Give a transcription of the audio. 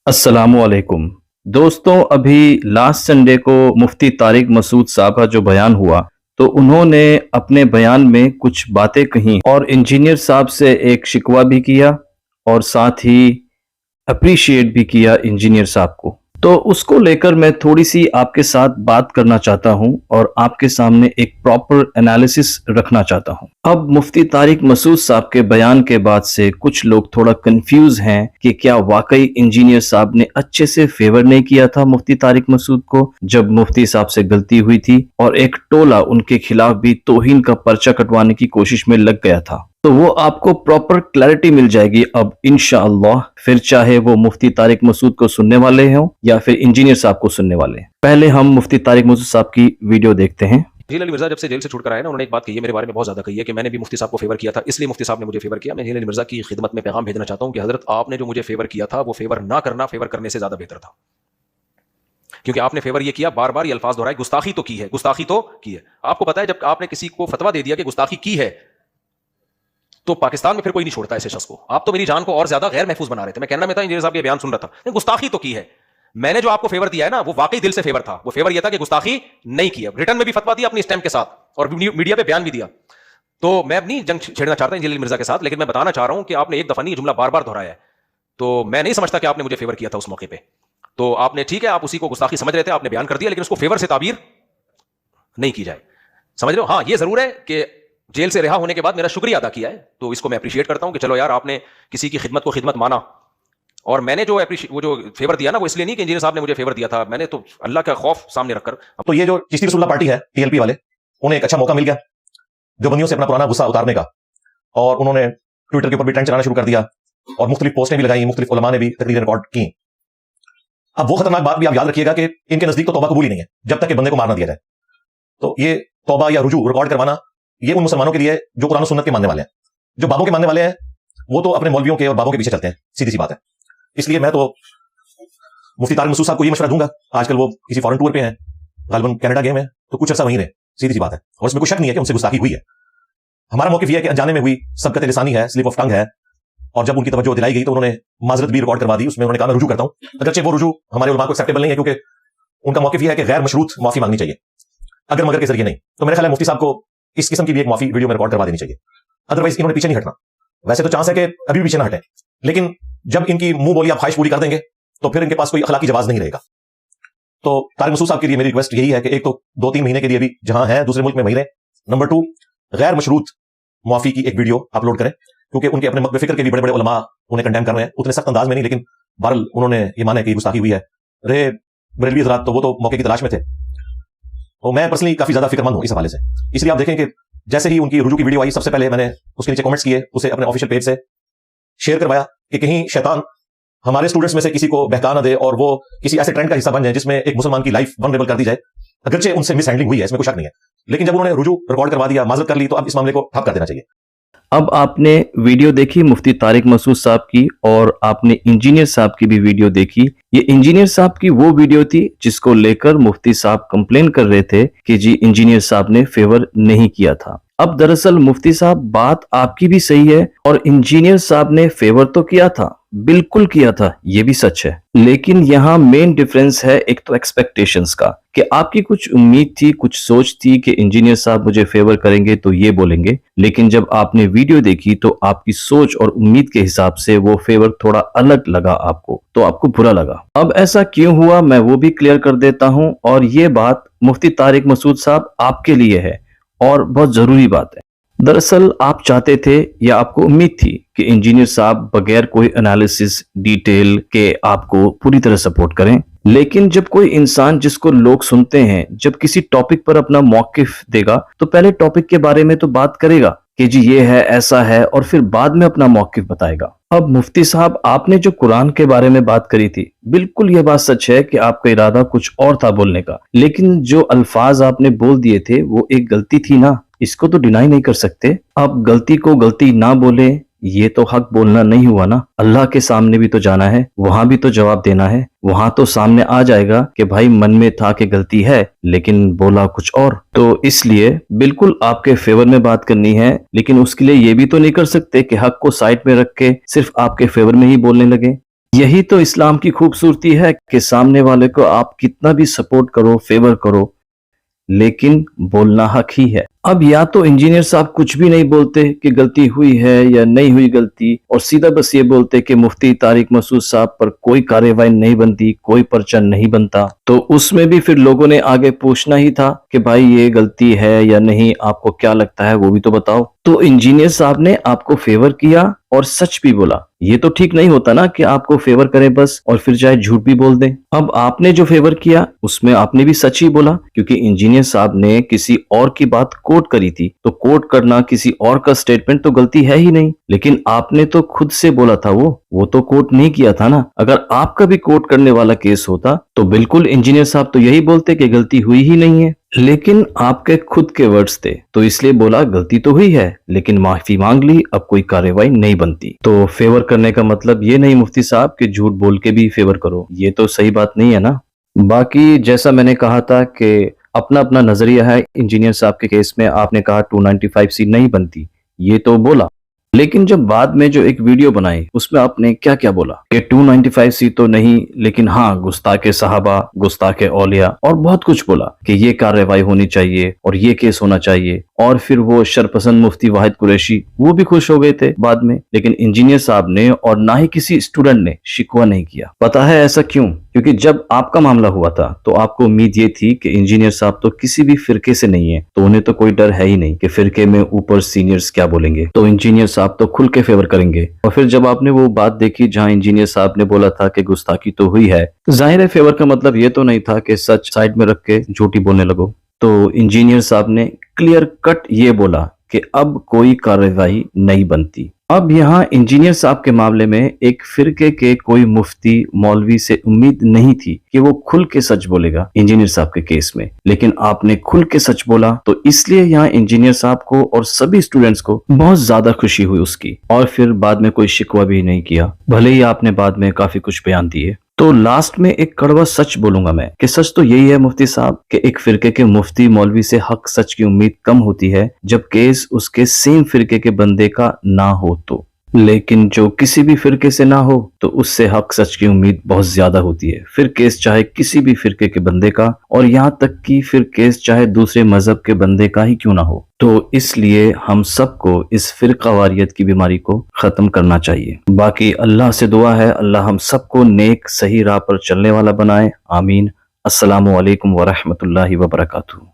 अस्सलामु अलैकुम दोस्तों। अभी लास्ट संडे को मुफ्ती तारिक मसूद साहब का जो बयान हुआ तो उन्होंने अपने बयान में कुछ बातें कही और इंजीनियर साहब से एक शिकवा भी किया और साथ ही अप्रिशिएट भी किया इंजीनियर साहब को। तो उसको लेकर मैं थोड़ी सी आपके साथ बात करना चाहता हूं और आपके सामने एक प्रॉपर एनालिसिस रखना चाहता हूं। अब मुफ्ती तारिक मसूद साहब के बयान के बाद से कुछ लोग थोड़ा कंफ्यूज हैं कि क्या वाकई इंजीनियर साहब ने अच्छे से फेवर नहीं किया था मुफ्ती तारिक मसूद को जब मुफ्ती साहब से गलती हुई थी, और एक टोला उनके खिलाफ भी तौहीन का पर्चा कटवाने की कोशिश में लग गया था। तो वो आपको प्रॉपर क्लैरिटी मिल जाएगी अब इंशाअल्लाह, फिर चाहे वो मुफ्ती तारिक मसूद को सुनने वाले हों या फिर इंजीनियर साहब को सुनने वाले हैं। पहले हम मुफ्ती तारिक मसूद साहब की वीडियो देखते हैं। झील अली मिर्जा जब से जेल से छूट कर आए ना, उन्होंने एक बात कही है मेरे बारे में बहुत ज्यादा कही है कि मैंने भी मुफ्ती साहब को फेवर किया था, इसलिए मुफ्ती साहब ने मुझे फेवर किया। मैं झील अली मिर्जा की खिदमत में पैगाम भेजना चाहता हूं कि हजरत आपने जो मुझे फेवर किया था वो फेवर ना करना फेवर करने से ज्यादा बेहतर था, क्योंकि आपने फेवर ये किया, बार बार ये अल्फाज दोहराए, गुस्ताखी तो की है, गुस्ताखी तो की है। आपको पता है जब आपने किसी को फतवा दे दिया कि गुस्ताखी की है तो पाकिस्तान में फिर कोई नहीं छोड़ता ऐसे शख्स को। आप तो मेरी जान को और ज्यादा गैर महफूज बना रहे थे। मैं कनाडा में था, इंजीनियर साहब ये बयान सुन रहा था, गुस्ताखी तो की है। मैंने जो आपको फेवर दिया है ना वो वाकई दिल से फेवर था। वो फेवर यह था कि गुस्ताखी नहीं की। रिटर्न में भी फतवा दिया अपनी स्टैम्प के साथ और मीडिया पे बयान भी दिया। तो मैं अपनी जंग छेड़ना चाहता इंजीनियर मिर्जा के साथ, लेकिन मैं बताना चाह रहा हूं कि आपने एक दफा नहीं जुमला बार बार दोहराया है, तो मैं नहीं समझता कि आपने मुझे फेवर किया था उस मौके पे। तो आपने, ठीक है, आप उसी को गुस्ताखी समझ रहे थे, आपने बयान कर दिया, लेकिन उसको फेवर से ताबीर नहीं की जाए, समझ रहे हो। हाँ, ये जरूर है कि जेल से रिहा होने के बाद मेरा शुक्रिया अदा किया है, तो इसको मैं अप्रिशिएट करता हूं कि चलो यार आपने किसी की खिदमत को खिदमत माना। और मैंने जो वो जो फेवर दिया ना वो इसलिए नहीं कि इंजीनियर साहब ने मुझे फेवर दिया था, मैंने तो अल्लाह का खौफ सामने रखकर। तो ये जो चिश्ती रसूलुल्लाह पार्टी है, टीएलपी वाले, उन्हें एक अच्छा मौका मिल गया जो बंदियों से अपना पुराना गुस्सा उतारने का, और उन्होंने ट्विटर के ऊपर भी ट्रेंड चलाना शुरू कर दिया और मुख्तलिफ पोस्टें भी लगाई, मुख्तलिफ उलमा ने भी तकरीरें रिकॉर्ड की। अब वो खतरनाक बात भी आप याद रखिएगा कि इनके नजदीक तो तौबा कबूल ही नहीं है जब तक कि बंदे को मार ना दिया जाए। तो ये तौबा या रुजू रिकॉर्ड करवाना ये उन मुसलमानों के लिए जो कुरान और सुन्नत के मानने वाले हैं। जो बाबों के मानने वाले हैं वो तो अपने मौलवियों के और बाबों के पीछे चलते हैं, सीधी सी बात है। इसलिए मैं तो मुफ्ती तारिक मसूद साहब को ये मशवरा दूंगा, आजकल वो किसी फॉरेन टूर पे हैं, गालिबन कनाडा गए हैं, तो कुछ अर्सा वहीं रहे, सीधी सी बात है। और इसमें कोई शक नहीं है कि उनसे गुस्ताखी हुई है। हमारा मौक़िफ़ ये है कि अनजाने में हुई, सबकत लिसानी है, स्लिप ऑफ टंग है, और जब उनकी तवज्जो दिलाई गई तो उन्होंने माजरत भी रिकॉर्ड करवा दी। उसमें उन्होंने कहा मैं रुजू करता हूं, अगरचे वो रुजू हमारे उलमा को एक्सेप्टेबल नहीं है, क्योंकि उनका मौक़िफ़ ये है कि गैर मशरूत माफी मांगनी चाहिए, अगर मगर के जरिए नहीं। तो मेरे ख्याल है मुफ्ती साहब को इस किस्म की भी एक माफी वीडियो में रिकॉर्ड करवा देनी चाहिए, अदरवाइज इन्होंने पीछे नहीं हटना। वैसे तो चांस है कि अभी भी पीछे ना हटे, लेकिन जब इनकी मुंह बोली आप ख्वाहिश पूरी कर देंगे तो फिर इनके पास कोई अखलाकी जवाब नहीं रहेगा। तो तारिक मसूद साहब के लिए मेरी रिक्वेस्ट यही है कि एक तो 2-3 महीने के लिए भी जहां है दूसरे मुल्क में वहीं रहे। नंबर 2, गैर मशरूत माफी की एक वीडियो अपलोड करें, क्योंकि उनके अपने मकबे फिक्र के भी बड़े बड़े उलमा उन्हें कंडेम कर रहे हैं, उतने सख्त अंदाज में नहीं, लेकिन बहरहाल उन्होंने ये माना कि गुस्ताखी हुई है। रहे बरेलवी हज़रात, तो वो तो मौके की तलाश में थे। तो मैं पर्सनली काफी ज्यादा फिक्रमंद हूं इस हवाले से। इसलिए आप देखें कि जैसे ही उनकी रुजू की वीडियो आई, सबसे पहले मैंने उसके नीचे कमेंट्स किए, उसे अपने ऑफिशियल पेज से शेयर करवाया कि कहीं शैतान हमारे स्टूडेंट्स में से किसी को बहका न दे और वो किसी ऐसे ट्रेंड का हिस्सा बन जाए जिसमें एक मुसलमान की लाइफ वल्नरेबल कर दी जाए। अगरचे उनसे मिस हैंडलिंग हुई है, इसमें कोई शक नहीं है, लेकिन जब उन्होंने रुजू रिकॉर्ड करवा दिया, माजरत कर ली, तो अब इस मामले को ठप कर देना चाहिए। अब आपने वीडियो देखी मुफ्ती तारिक मसूद साहब की और आपने इंजीनियर साहब की भी वीडियो देखी। ये इंजीनियर साहब की वो वीडियो थी जिसको लेकर मुफ्ती साहब कंप्लेन कर रहे थे कि जी इंजीनियर साहब ने फेवर नहीं किया था। अब दरअसल मुफ्ती साहब बात आपकी भी सही है और इंजीनियर साहब ने फेवर तो किया था, बिल्कुल किया था, ये भी सच है, लेकिन यहाँ मेन डिफरेंस है एक तो एक्सपेक्टेशंस का, कि आपकी कुछ उम्मीद थी, कुछ सोच थी कि इंजीनियर साहब मुझे फेवर करेंगे तो ये बोलेंगे, लेकिन जब आपने वीडियो देखी तो आपकी सोच और उम्मीद के हिसाब से वो फेवर थोड़ा अलग लगा आपको, तो आपको बुरा लगा। अब ऐसा क्यों हुआ मैं वो भी क्लियर कर देता हूँ, और ये बात मुफ्ती तारिक मसूद साहब आपके लिए है और बहुत जरूरी बात है। दरअसल आप चाहते थे या आपको उम्मीद थी कि इंजीनियर साहब बगैर कोई एनालिसिस डिटेल के आपको पूरी तरह सपोर्ट करें, लेकिन जब कोई इंसान जिसको लोग सुनते हैं जब किसी टॉपिक पर अपना मौकिफ देगा तो पहले टॉपिक के बारे में तो बात करेगा कि जी ये है, ऐसा है, और फिर बाद में अपना मौकिफ बताएगा। अब मुफ्ती साहब आपने जो कुरान के बारे में बात करी थी, बिल्कुल ये बात सच है कि आपका इरादा कुछ और था बोलने का, लेकिन जो अल्फाज आपने बोल दिए थे वो एक गलती थी ना, इसको तो डिनाई नहीं कर सकते। अब गलती को गलती ना बोले ये तो हक बोलना नहीं हुआ ना। अल्लाह के सामने भी तो जाना है, वहां भी तो जवाब देना है, वहां तो सामने आ जाएगा कि भाई मन में था कि गलती है लेकिन बोला कुछ और। तो इसलिए बिल्कुल आपके फेवर में बात करनी है, लेकिन उसके लिए ये भी तो नहीं कर सकते कि हक को साइड में रख के सिर्फ आपके फेवर में ही बोलने लगे। यही तो इस्लाम की खूबसूरती है कि सामने वाले को आप कितना भी सपोर्ट करो, फेवर करो, लेकिन बोलना हक ही है। अब या तो इंजीनियर साहब कुछ भी नहीं बोलते कि गलती हुई है या नहीं हुई गलती, और सीधा बस ये बोलते कि मुफ्ती तारिक मसूद साहब पर कोई कार्रवाई नहीं बनती, कोई पर्चा नहीं बनता, तो उसमें भी फिर लोगों ने आगे पूछना ही था कि भाई ये गलती है या नहीं, आपको क्या लगता है वो भी तो बताओ। तो इंजीनियर साहब ने आपको फेवर किया और सच भी बोला। ये तो ठीक नहीं होता ना कि आपको फेवर करें बस और फिर चाहे झूठ भी बोल दें। अब आपने जो फेवर किया उसमें आपने भी सच ही बोला, क्योंकि इंजीनियर साहब ने किसी और की बात कोट करी थी, तो कोट करना किसी और का स्टेटमेंट तो गलती है ही नहीं, लेकिन आपने तो खुद से बोला था वो तो कोट नहीं किया था ना। अगर आपका भी कोट करने वाला केस होता तो बिल्कुल इंजीनियर साहब तो यही बोलते कि गलती हुई ही नहीं है, लेकिन आपके खुद के वर्ड्स थे तो इसलिए बोला गलती तो हुई है, लेकिन माफी मांग ली, अब कोई कार्रवाई नहीं बनती। तो फेवर करने का मतलब ये नहीं मुफ्ती साहब कि झूठ बोल के भी फेवर करो, ये तो सही बात नहीं है ना। बाकी जैसा मैंने कहा था कि अपना अपना नजरिया है। इंजीनियर साहब के केस में आपने कहा 295C नहीं बनती, ये तो बोला, लेकिन जब बाद में जो एक वीडियो बनाई उसमें आपने क्या क्या बोला कि 295C तो नहीं, लेकिन हाँ गुस्ताखे साहबा, गुस्ताखे औलिया और बहुत कुछ बोला कि ये कार्रवाई होनी चाहिए और ये केस होना चाहिए। और फिर वो शरपसंद मुफ्ती वाहिद कुरैशी वो भी खुश हो गए थे बाद में, लेकिन इंजीनियर साहब ने और ना ही किसी स्टूडेंट ने शिकवा नहीं किया। पता है ऐसा क्यों? क्योंकि जब आपका मामला हुआ था तो आपको उम्मीद ये थी कि इंजीनियर साहब तो किसी भी फिरके से नहीं है, तो उन्हें तो कोई डर है ही नहीं कि फिरके में ऊपर सीनियर्स क्या बोलेंगे, तो इंजीनियर साहब तो खुल के फेवर करेंगे। और फिर जब आपने वो बात देखी जहां इंजीनियर साहब ने बोला था कि गुस्ताखी तो हुई है, जाहिर है फेवर का मतलब ये तो नहीं था कि सच साइड में रख के झूठी बोलने लगो। तो इंजीनियर साहब ने क्लियर कट ये बोला कि अब कोई कार्रवाई नहीं बनती। अब यहाँ इंजीनियर साहब के मामले में एक फिरके के कोई मुफ्ती मौलवी से उम्मीद नहीं थी कि वो खुल के सच बोलेगा इंजीनियर साहब के केस में, लेकिन आपने खुल के सच बोला, तो इसलिए यहाँ इंजीनियर साहब को और सभी स्टूडेंट्स को बहुत ज्यादा खुशी हुई उसकी, और फिर बाद में कोई शिकवा भी नहीं किया, भले ही आपने बाद में काफी कुछ बयान दिए। तो लास्ट में एक कड़वा सच बोलूंगा मैं कि सच तो यही है मुफ्ती साहब कि एक फिरके के मुफ्ती मौलवी से हक सच की उम्मीद कम होती है जब केस उसके सेम फिरके के बंदे का ना हो तो, लेकिन जो किसी भी फिरके से ना हो तो उससे हक सच की उम्मीद बहुत ज्यादा होती है, फिर केस चाहे किसी भी फिरके के बंदे का, और यहाँ तक कि फिर केस चाहे दूसरे मजहब के बंदे का ही क्यों ना हो। तो इसलिए हम सबको इस फिरकावारियत की बीमारी को खत्म करना चाहिए। बाकी अल्लाह से दुआ है अल्लाह हम सबको नेक सही राह पर चलने वाला बनाए, आमीन। अस्सलामु अलैकुम व रहमतुल्लाहि व बरकातुहू।